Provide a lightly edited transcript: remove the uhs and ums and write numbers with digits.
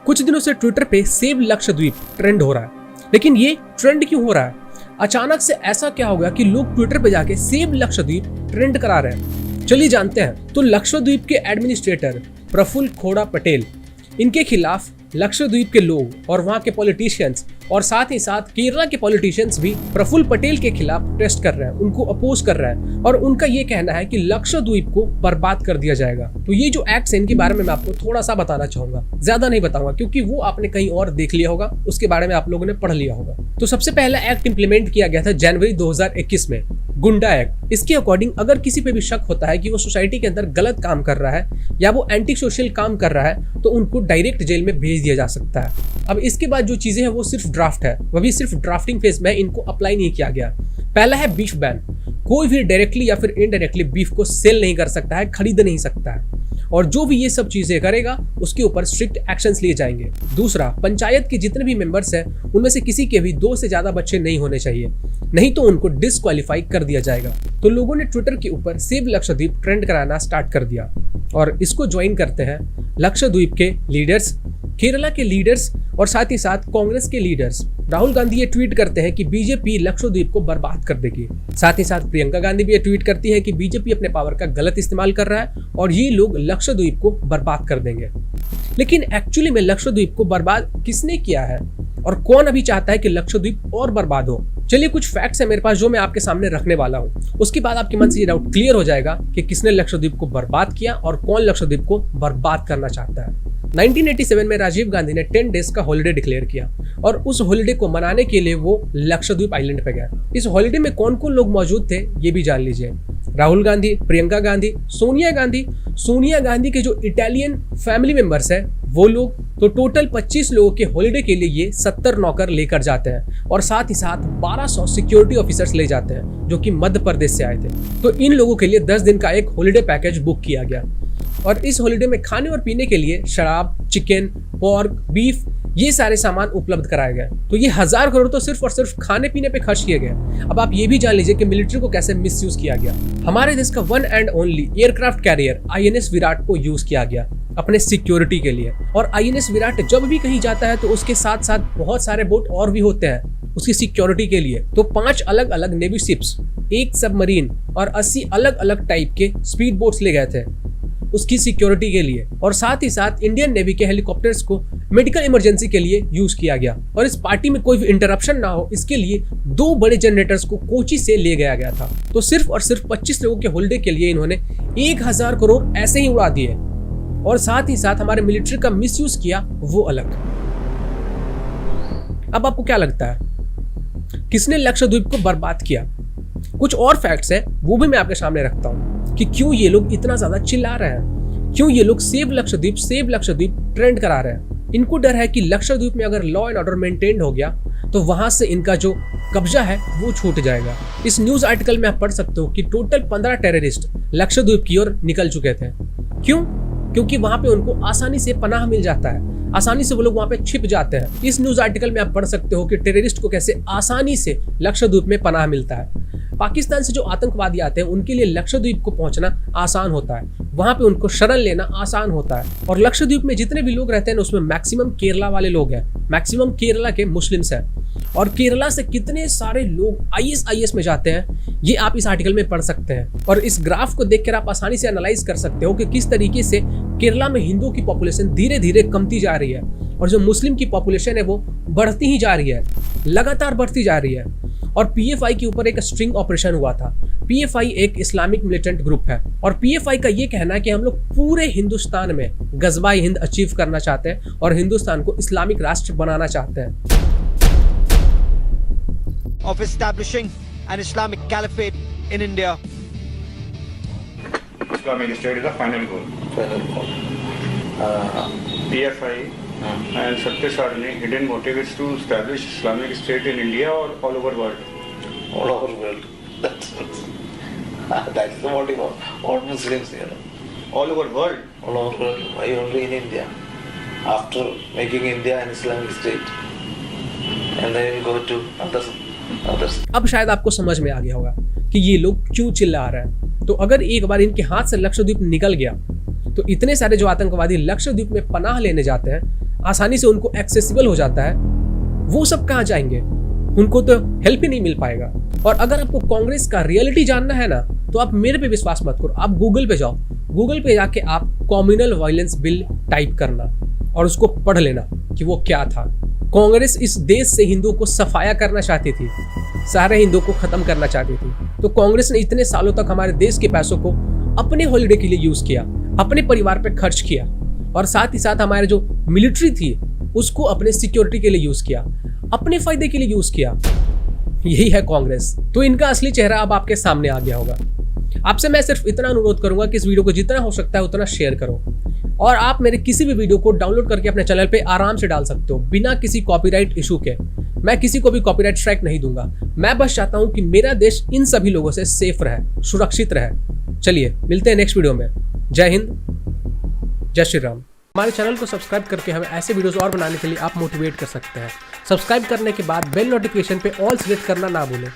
कुछ दिनों से ट्विटर पे सेव लक्षद्वीप ट्रेंड हो रहा है, लेकिन ये ट्रेंड क्यों हो रहा है? अचानक से ऐसा क्या हो गया कि लोग ट्विटर पे जाके सेव लक्षद्वीप ट्रेंड करा रहे हैं? चलिए जानते हैं। तो लक्षद्वीप के एडमिनिस्ट्रेटर प्रफुल्ल खोड़ा पटेल, इनके खिलाफ लक्षद्वीप के लोग और वहां के पॉलिटिशियंस और साथ ही साथ केरला के पॉलिटिशियंस भी प्रफुल्ल पटेल के खिलाफ टेस्ट कर रहे हैं, उनको अपोज कर रहे हैं और उनका ये कहना है कि लक्षद्वीप को बर्बाद कर दिया जाएगा। तो ये जो एक्ट्स है इनके बारे में मैं आपको थोड़ा सा बताना चाहूंगा, ज्यादा नहीं बताऊंगा क्योंकि वो आपने कहीं और देख लिया होगा, उसके बारे में आप लोगों ने पढ़ लिया होगा। तो सबसे पहला एक्ट इंप्लीमेंट किया गया था जनवरी 2021 में, गुंडा एक्ट। इसके अकॉर्डिंग अगर किसी पे भी शक होता है कि वो सोसाइटी के अंदर गलत काम कर रहा है या वो एंटी सोशल काम कर रहा है तो उनको डायरेक्ट जेल में भेज दिया जा सकता है। अब इसके बाद जो चीजें हैं वो सिर्फ ड्राफ्ट है, वो भी सिर्फ ड्राफ्टिंग फेज में, इनको अप्लाई नहीं किया गया। पहला है बीफ बैन। कोई भी डायरेक्टली या फिर इनडायरेक्टली बीफ को सेल नहीं कर सकता है, खरीद नहीं सकता है, और जो भी ये सब चीजें करेगा उसके ऊपर स्ट्रिक्ट एक्शंस लिए जाएंगे। दूसरा, पंचायत के जितने भी मेंबर्स हैं उनमें से किसी के भी 2 से ज्यादा बच्चे नहीं होने चाहिए, नहीं तो उनको डिस्क्वालीफाई कर दिया जाएगा। तो लोगों ने ट्विटर के ऊपर सेव लक्षद्वीप ट्रेंड कराना स्टार्ट कर दिया और इसको ज्वाइन करते हैं लक्षद्वीप के लीडर्स, केरला के लीडर्स और साथ ही साथ कांग्रेस के लीडर्स। राहुल गांधी ये ट्वीट करते हैं कि बीजेपी लक्षद्वीप को बर्बाद कर देगी। साथ ही साथ प्रियंका गांधी भी ये ट्वीट करती है कि बीजेपी अपने पावर का गलत इस्तेमाल कर रहा है और ये लोग लक्षद्वीप को बर्बाद कर देंगे। लेकिन एक्चुअली में लक्षद्वीप को बर्बाद किसने किया है और कौन अभी चाहता है कि लक्षद्वीप और बर्बाद हो? चलिए कुछ फैक्ट्स है मेरे पास जो मैं आपके सामने रखने वाला हूँ, उसके बाद आपके मन से ये डाउट क्लियर हो जाएगा कि किसने लक्षद्वीप को बर्बाद किया और कौन लक्षद्वीप को बर्बाद करना चाहता है। 1987 में राजीव गांधी ने 10 डेज का हॉलिडे डिक्लेयर किया और उस हॉलिडे को मनाने के लिए वो लक्षद्वीप आइलैंड पे गया। इस हॉलिडे में कौन कौन लोग मौजूद थे ये भी जान लीजिए। राहुल गांधी, प्रियंका गांधी, सोनिया गांधी के जो इटालियन फैमिली मेंबर्स हैं वो लोग। तो टोटल 25 लोगों के हॉलिडे के लिए ये 70 नौकर लेकर जाते हैं और साथ ही साथ 1200 सिक्योरिटी ऑफिसर्स ले जाते हैं जो कि मध्य प्रदेश से आए थे। तो इन लोगों के लिए 10 दिन का एक हॉलिडे पैकेज बुक किया गया और इस हॉलिडे में खाने और पीने के लिए शराब, चिकन, पोर्क, बीफ, ये सारे सामान उपलब्ध कराए गए। तो ये 1000 करोड़ तो सिर्फ और सिर्फ खाने पीने पे खर्च किए गए। अब आप ये भी जान लीजिए कि मिलिट्री को कैसे मिसयूज किया गया। हमारे देश का one and only aircraft carrier INS Virat को यूज किया गया अपने सिक्योरिटी के लिए। और INS विराट जब भी कहीं जाता है तो उसके साथ साथ बहुत सारे बोट और भी होते हैं उसकी सिक्योरिटी के लिए। तो 5 अलग अलग नेवी शिप्स, 1 सबमरीन और 80 अलग अलग टाइप के स्पीड बोट्स ले गए थे उसकी सिक्योरिटी के लिए। और साथ ही साथ इंडियन नेवी के हेलीकॉप्टर्स को मेडिकल इमरजेंसी के लिए यूज किया गया। और इस पार्टी में कोई भी इंटरप्शन ना हो इसके लिए 2 बड़े जनरेटर्स को कोची से ले गया था। तो सिर्फ और सिर्फ 25 लोगों के हॉलिडे के लिए इन्होंने 1000 करोड़ ऐसे ही उड़ा दिए और साथ ही साथ हमारे मिलिट्री का मिसयूज किया वो अलग। अब आपको क्या लगता है किसने लक्षद्वीप को बर्बाद किया? कुछ और फैक्ट्स हैं वो भी मैं आपके सामने रखता हूं कि क्यों ये लोग इतना ज्यादा चिल्ला रहे हैं, क्यों ये लोग सेव लक्षद्वीप ट्रेंड करा रहे हैं। इनको डर है कि लक्षद्वीप में अगर लॉ एंड ऑर्डर मेंटेन हो गया तो वहां से इनका जो कब्जा है वो छूट जाएगा। इस न्यूज आर्टिकल में आप पढ़ सकते हो कि टोटल 15 टेररिस्ट लक्षद्वीप की ओर निकल चुके थे। क्यों? क्योंकि वहां पे उनको आसानी से पनाह मिल जाता है, आसानी से वो लोग वहां पे छिप जाते हैं। इस न्यूज आर्टिकल में आप पढ़ सकते हो कि टेररिस्ट को कैसे आसानी से लक्षद्वीप में पनाह मिलता है। पाकिस्तान से जो आतंकवादी आते हैं उनके लिए लक्षद्वीप को पहुंचना आसान होता है, वहां पे उनको शरण लेना आसान होता है। और लक्षद्वीप में जितने भी लोग रहते हैं उसमें मैक्सिमम केरला वाले लोग हैं, मैक्सिमम केरला के मुस्लिम्स हैं। और केरला से कितने सारे लोग IS में जाते हैं ये आप इस आर्टिकल में पढ़ सकते हैं। और इस ग्राफ को देखकर आप आसानी से एनालाइज कर सकते हो कि किस तरीके से केरला में हिंदुओं की पॉपुलेशन धीरे धीरे कमती जा रही है और जो मुस्लिम की पॉपुलेशन है वो बढ़ती ही जा रही है, लगातार बढ़ती जा रही है। और PFI के ऊपर एक स्ट्रिंग ऑपरेशन हुआ था। PFI एक इस्लामिक मिलिटेंट ग्रुप है और PFI का ये कहना है कि हम लोग पूरे हिंदुस्तान में गज़वा हिंद अचीव करना चाहते हैं और हिंदुस्तान को इस्लामिक राष्ट्र बनाना चाहते हैं। Of establishing an Islamic caliphate in India. Islamic State is the final goal. PFI and Satya Sarani hidden motive is to establish Islamic State in India or all over world. All over world. That's the motive of all Muslims here. All over world. All over world. Why only in India? After making India an Islamic state, and then we go to others. अब शायद आपको समझ में आ गया होगा कि ये लोग क्यों चिल्ला रहे हैं। तो अगर एक बार इनके हाथ से लक्षद्वीप निकल गया तो इतने सारे जो आतंकवादी लक्षद्वीप में पनाह लेने जाते हैं आसानी से उनको एक्सेसिबल हो जाता है, वो सब कहाँ जाएंगे? उनको तो हेल्प ही नहीं मिल पाएगा। और अगर आपको कांग्रेस का रियलिटी जानना है ना, तो आप मेरे पे विश्वास मत करो, आप गूगल पे जाओ, गूगल पे जाके आप कम्युनल वायलेंस बिल टाइप करना और उसको पढ़ लेना कि वो क्या था। कांग्रेस इस देश से हिंदुओं को सफाया करना चाहती थी, सारे हिंदुओं को खत्म करना चाहती थी। तो कांग्रेस ने इतने सालों तक हमारे देश के पैसों को अपने हॉलिडे के लिए यूज किया, अपने परिवार पे खर्च किया, और साथ ही साथ हमारे जो मिलिट्री थी उसको अपने सिक्योरिटी के लिए यूज किया, अपने फायदे के लिए यूज किया। यही है कांग्रेस। तो इनका असली चेहरा अब आपके सामने आ गया होगा। आपसे मैं सिर्फ इतना अनुरोध करूंगा कि इस वीडियो को जितना हो सकता है उतना शेयर करो, और आप मेरे किसी भी वीडियो को डाउनलोड करके अपने चैनल पे आराम से डाल सकते हो बिना किसी कॉपीराइट इशू के। मैं किसी को भी कॉपीराइट स्ट्राइक नहीं दूंगा। मैं बस चाहता हूं कि मेरा देश इन सभी लोगों से सेफ रहे, सुरक्षित रहे। चलिए मिलते हैं नेक्स्ट वीडियो में। जय हिंद, जय श्री राम। हमारे चैनल को सब्सक्राइब करके हमें ऐसे वीडियोस और बनाने के लिए आप मोटिवेट कर सकते हैं। सब्सक्राइब करने के बाद बेल नोटिफिकेशन पे ऑल सिलेक्ट करना ना भूलें।